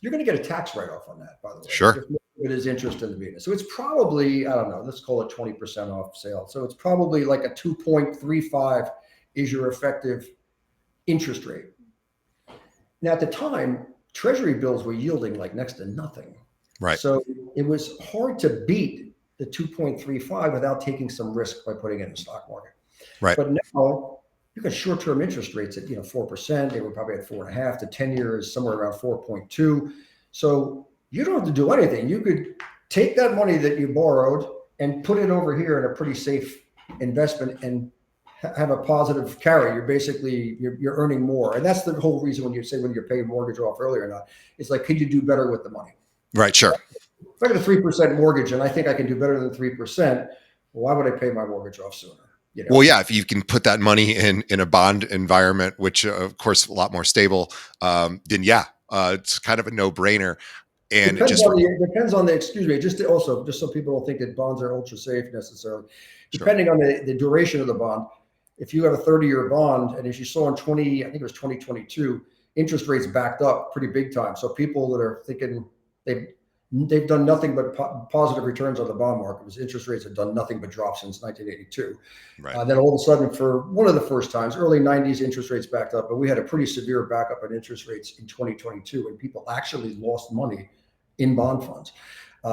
You're going to get a tax write-off on that, by the way. Sure. It is interest in the Venus. So it's probably, I don't know, let's call it 20% off sale. So it's probably like a 2.35 is your effective interest rate. Now, at the time, treasury bills were yielding like next to nothing. Right. So it was hard to beat the 2.35 without taking some risk by putting it in the stock market. Right. But now you got short-term interest rates at 4%. They were probably at 4.5. The 10-year is somewhere around 4.2. So you don't have to do anything. You could take that money that you borrowed and put it over here in a pretty safe investment and have a positive carry. You're earning more. And that's the whole reason when you're paying mortgage off earlier or not, it's like, could you do better with the money? Right. Sure. If I got a 3% mortgage and I think I can do better than 3%, why would I pay my mortgage off sooner? Well, yeah, if you can put that money in a bond environment, which of course a lot more stable, then yeah, it's kind of a no-brainer. And depends on the, excuse me, just so people don't think that bonds are ultra safe necessarily. Sure. Depending on the duration of the bond, if you have a 30-year bond, and as you saw in I think it was 2022, interest rates backed up pretty big time. So people that are thinking they've done nothing but positive returns on the bond market, because interest rates have done nothing but drop since 1982. Right. Then all of a sudden, for one of the first times, early 90s, interest rates backed up, but we had a pretty severe backup in interest rates in 2022, and people actually lost money in bond funds.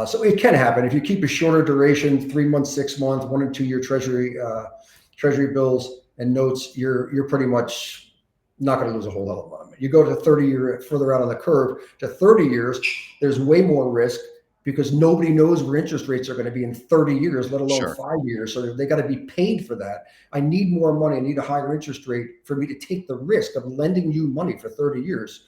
So it can happen if you keep a shorter duration, 3 months, 6 months, 1 and 2 year treasury bills and notes. You're pretty much not going to lose a whole lot of money. You go to 30-year, further out on the curve to 30 years, there's way more risk because nobody knows where interest rates are going to be in 30 years, let alone 5 years. So they got to be paid for that. I need more money. I need a higher interest rate for me to take the risk of lending you money for 30 years.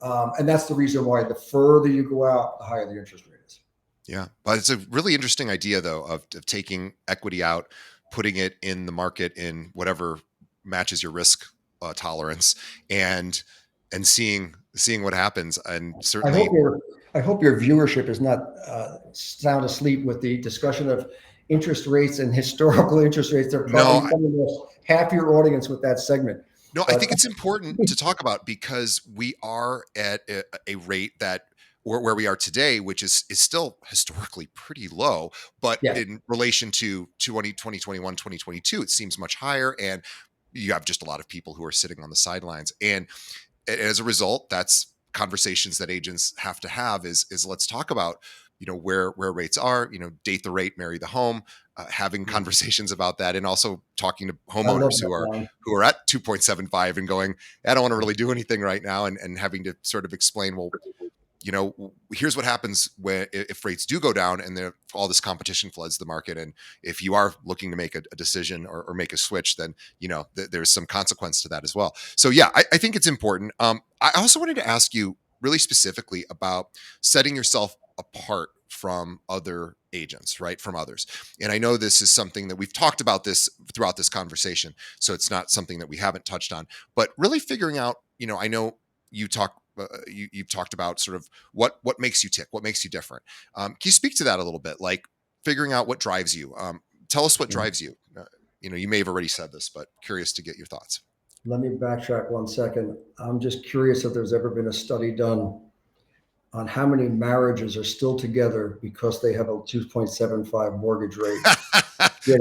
And that's the reason why the further you go out, the higher the interest rate is. Yeah. But it's a really interesting idea, though, of taking equity out, putting it in the market in whatever matches your risk tolerance, and seeing what happens. And certainly, I hope your viewership is not sound asleep with the discussion of interest rates and historical interest rates. They're probably half your audience with that segment. No, I think it's important to talk about, because we are at a rate that where we are today, which is still historically pretty low, but in relation to 2021, 2022, it seems much higher. And you have just a lot of people who are sitting on the sidelines. And as a result, that's conversations that agents have to have is let's talk about, where rates are, date the rate, marry the home, having conversations about that, and also talking to homeowners who are at 2.75 and going, I don't want to really do anything right now. And having to sort of explain, well, here's what happens if rates do go down and all this competition floods the market. And if you are looking to make a decision or make a switch, then, there's some consequence to that as well. So yeah, I think it's important. I also wanted to ask you really specifically about setting yourself apart from other agents, right? From others. And I know this is something that we've talked about this throughout this conversation, so it's not something that we haven't touched on, but really figuring out, I know you've talked about sort of what makes you tick, what makes you different. Can you speak to that a little bit? Like figuring out what drives you. Tell us what drives you. You may have already said this, but curious to get your thoughts. Let me backtrack 1 second. I'm just curious if there's ever been a study done on how many marriages are still together because they have a 2.75 mortgage rate.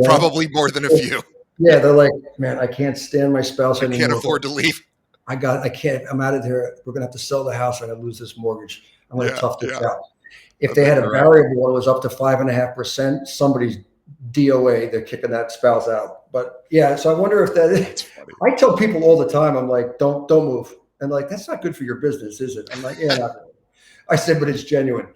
Probably more than a few. Yeah, they're like, man, I can't stand my spouse anymore. I can't afford to leave. I can't, I'm out of here. We're going to have to sell the house. I'm going to lose this mortgage. I'm going to tough this out. If they had a variable that was up to 5.5%, somebody's DOA, they're kicking that spouse out. But yeah, so I wonder if that. That's funny. I tell people all the time, I'm like, don't move, and like that's not good for your business, is it? I'm like, yeah, not really. I said, but it's genuine.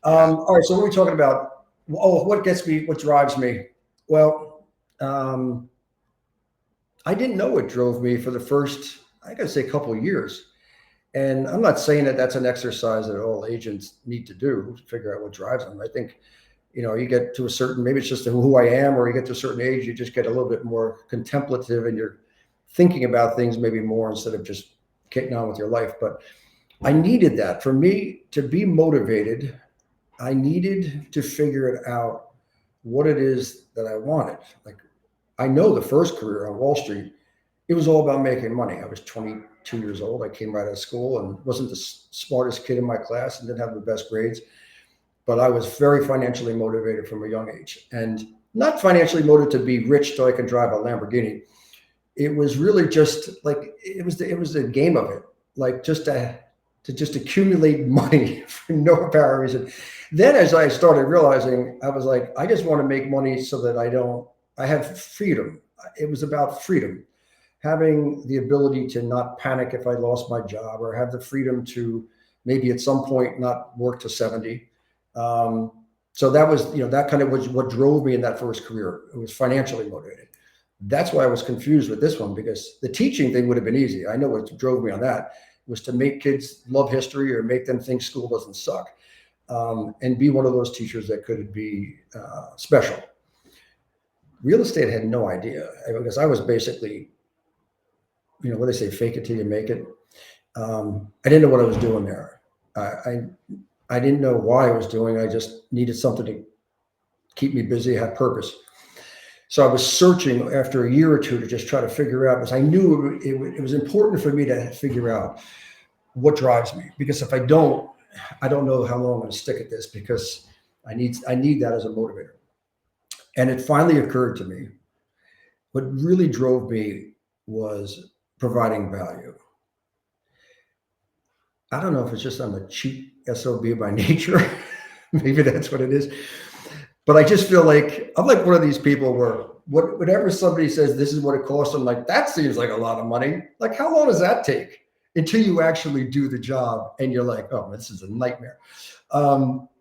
Yeah. All right, so what are we talking about? Oh, what gets me? What drives me? Well, I didn't know what drove me for the first, I got to say, couple of years. And I'm not saying that that's an exercise that all agents need to do to figure out what drives them. I think, you get to a certain, maybe it's just who I am, or you get to a certain age, you just get a little bit more contemplative and you're thinking about things maybe more instead of just getting on with your life. But I needed that. For me to be motivated, I needed to figure it out what it is that I wanted. Like, I know the first career on Wall Street, it was all about making money. I was 22 years old. I came right out of school and wasn't the smartest kid in my class and didn't have the best grades, but I was very financially motivated from a young age, and not financially motivated to be rich so I can drive a Lamborghini. It was really just like it was the game of it, like just to just accumulate money for no apparent reason. Then as I started realizing, I was like, I just want to make money so that I have freedom. It was about freedom, having the ability to not panic if I lost my job, or have the freedom to maybe at some point not work to 70. Um, so that was, that kind of was what drove me in that first career. It was financially motivated. That's why I was confused with this one, because the teaching thing would have been easy. I know what drove me on that was to make kids love history or make them think school doesn't suck, and be one of those teachers that could be special. Real estate had no idea, because I was basically, what they say, fake it till you make it. I didn't know what I was doing there. I didn't know why I was doing it. I just needed something to keep me busy, have purpose. So I was searching after a year or two to just try to figure out, because I knew it was important for me to figure out what drives me. Because if I don't know how long I'm going to stick at this, because I need that as a motivator. And it finally occurred to me, what really drove me was providing value. I don't know if it's just I'm a cheap SOB by nature. Maybe that's what it is. But I just feel like I'm like one of these people where whatever somebody says, this is what it costs, I'm like, that seems like a lot of money. Like, how long does that take until you actually do the job and you're like, oh, this is a nightmare.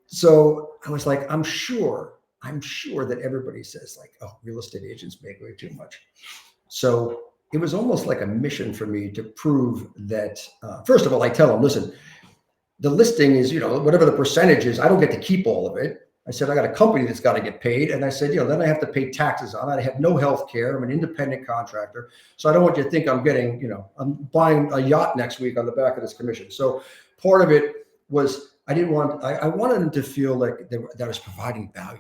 So I was like, I'm sure that everybody says like, oh, real estate agents make way too much. So it was almost like a mission for me to prove that, first of all, I tell them, listen, the listing is, whatever the percentage is, I don't get to keep all of it. I said, I got a company that's got to get paid. And I said, then I have to pay taxes on it. I have no health care. I'm an independent contractor. So I don't want you to think I'm getting, I'm buying a yacht next week on the back of this commission. So part of it was, I wanted them to feel like that I was providing value.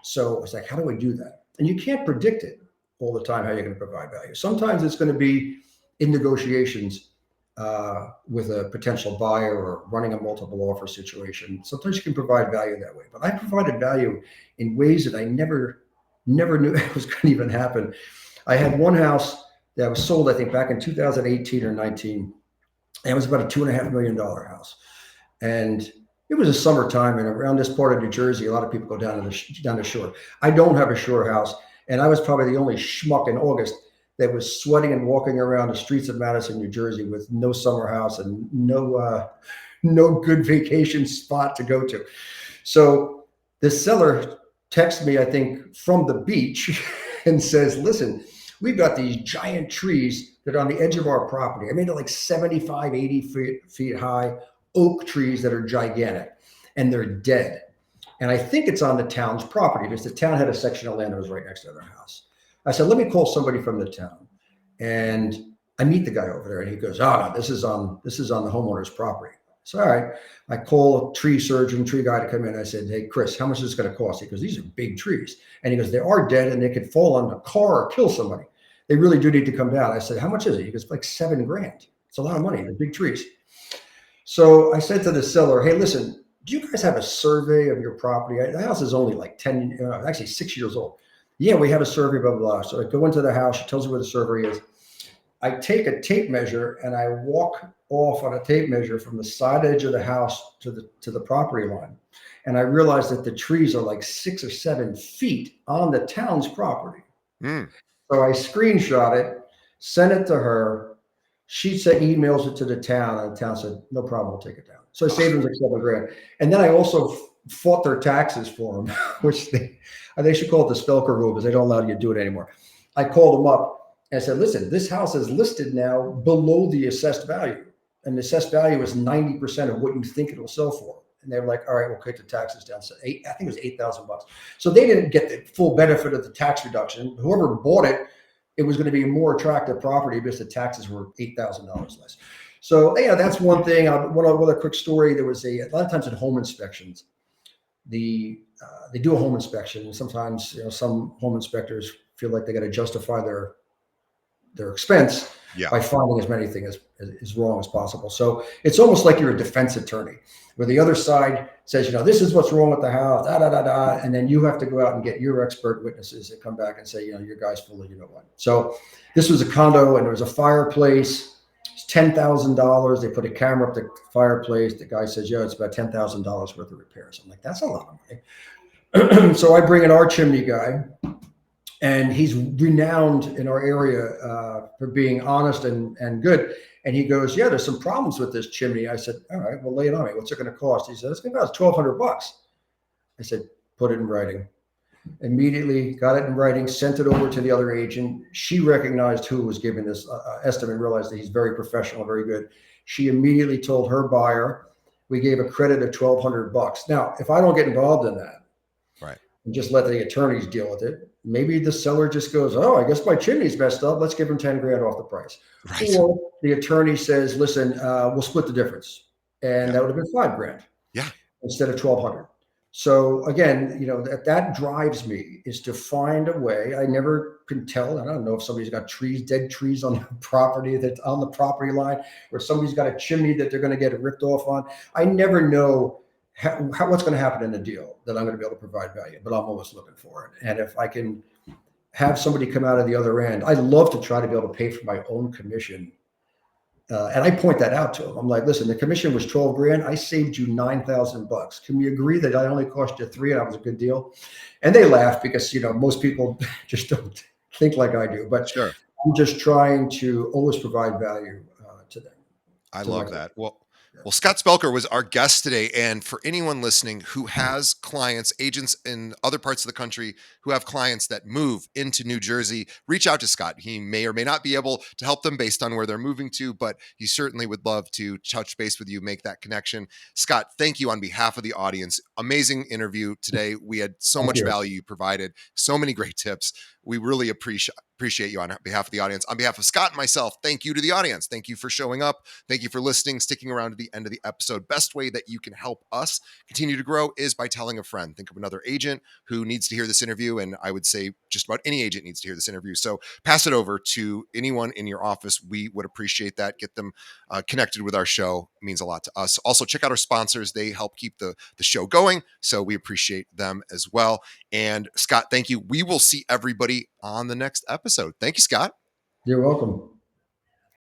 So I was like, how do I do that? And you can't predict it all the time, how you're going to provide value. Sometimes it's going to be in negotiations with a potential buyer, or running a multiple offer situation. Sometimes you can provide value that way. But I provided value in ways that I never knew it was going to even happen. I had one house that was sold, I think, back in 2018 or 19. And it was about a $2.5 million house. And it was a summertime, and around this part of New Jersey, a lot of people go down the shore. I don't have a shore house, and I was probably the only schmuck in August that was sweating and walking around the streets of Madison, New Jersey, with no summer house and no good vacation spot to go to. So the seller texts me, I think, from the beach and says, listen, we've got these giant trees that are on the edge of our property. I mean, they're like 75, 80 feet high, oak trees that are gigantic, and they're dead. And I think it's on the town's property, because the town had a section of land that was right next to their house. I said, let me call somebody from the town. And I meet the guy over there, and he goes, oh, no, this is on the homeowner's property. So, all right. I call a tree guy to come in. I said, hey, Chris, how much is this going to cost? He goes, these are big trees. And he goes, they are dead, and they could fall on a car or kill somebody. They really do need to come down. I said, how much is it? He goes, like $7,000. It's a lot of money. They're big trees. So I said to the seller, hey, listen, do you guys have a survey of your property? The house is only like 6 years old. Yeah, we have a survey, blah, blah, blah. So I go into the house. She tells me where the survey is. I take a tape measure and I walk off on a tape measure from the side edge of the house to the property line. And I realized that the trees are like 6 or 7 feet on the town's property. Mm. So I screenshot it, sent it to her. She said emails it to the town, and the town said, "No problem, we'll take it down." So I saved them like 7 grand. And then I also fought their taxes for them, which they should call it the Spelker rule because they don't allow you to do it anymore. I called them up and I said, "Listen, this house is listed now below the assessed value, and the assessed value is 90% of what you think it'll sell for." And they were like, "All right, we'll cut the taxes down." So I think it was $8,000. So they didn't get the full benefit of the tax reduction. Whoever bought it, it was going to be a more attractive property because the taxes were $8,000 less. So yeah, that's one thing. One other quick story. There was a lot of times in home inspections, they do a home inspection, and sometimes some home inspectors feel like they got to justify their expense Yeah. by finding as many things as wrong as possible. So it's almost like you're a defense attorney, where the other side says, this is what's wrong with the house, da da da da, and then you have to go out and get your expert witnesses that come back and say, your guy's full of what. So this was a condo, and there was a fireplace. It's $10,000. They put a camera up the fireplace. The guy says, "Yeah, it's about $10,000 worth of repairs." I'm like, "That's a lot of money." So I bring in our chimney guy, and he's renowned in our area for being honest and good. And he goes, "Yeah, there's some problems with this chimney." I said, "All right, well, lay it on me. What's it going to cost?" He said, "It's going to cost $1,200. I said, "Put it in writing." Immediately got it in writing, sent it over to the other agent. She recognized who was giving this estimate, realized that he's very professional, very good. She immediately told her buyer, we gave a credit of $1,200. Now, if I don't get involved in that, Right. and just let the attorneys deal with it, maybe the seller just goes, "Oh, I guess my chimney's messed up. Let's give him 10 grand off the price." Right. Or the attorney says, "Listen, we'll split the difference." And Yeah. that would have been 5 grand Yeah. instead of 1,200. So again, that drives me, is to find a way. I never can tell. I don't know if somebody's got dead trees on the property, that's on the property line, or somebody's got a chimney that they're going to get ripped off on. I never know what's going to happen in the deal that I'm going to be able to provide value, but I'm always looking for it. And if I can have somebody come out of the other end, I love to try to be able to pay for my own commission. And I point that out to them. I'm like, "Listen, the commission was 12 grand. I saved you $9,000. Can we agree that I only cost you 3 and that was a good deal?" And they laugh because, most people just don't think like I do. But Sure. I'm just trying to always provide value to them. I To my love that. Well, Scott Spelker was our guest today. And for anyone listening who has clients, agents in other parts of the country who have clients that move into New Jersey, reach out to Scott. He may or may not be able to help them based on where they're moving to, but he certainly would love to touch base with you, make that connection. Scott, thank you on behalf of the audience. Amazing interview today. We had so Thank much you. value you provided, so many great tips. We really appreciate you on behalf of the audience. On behalf of Scott and myself, thank you to the audience. Thank you for showing up. Thank you for listening, sticking around to the end of the episode. Best way that you can help us continue to grow is by telling a friend. Think of another agent who needs to hear this interview, and I would say just about any agent needs to hear this interview. So pass it over to anyone in your office. We would appreciate that. Get them connected with our show. It means a lot to us. Also, check out our sponsors. They help keep the show going, so we appreciate them as well. And Scott, thank you. We will see everybody on the next episode. Thank you, Scott. You're welcome.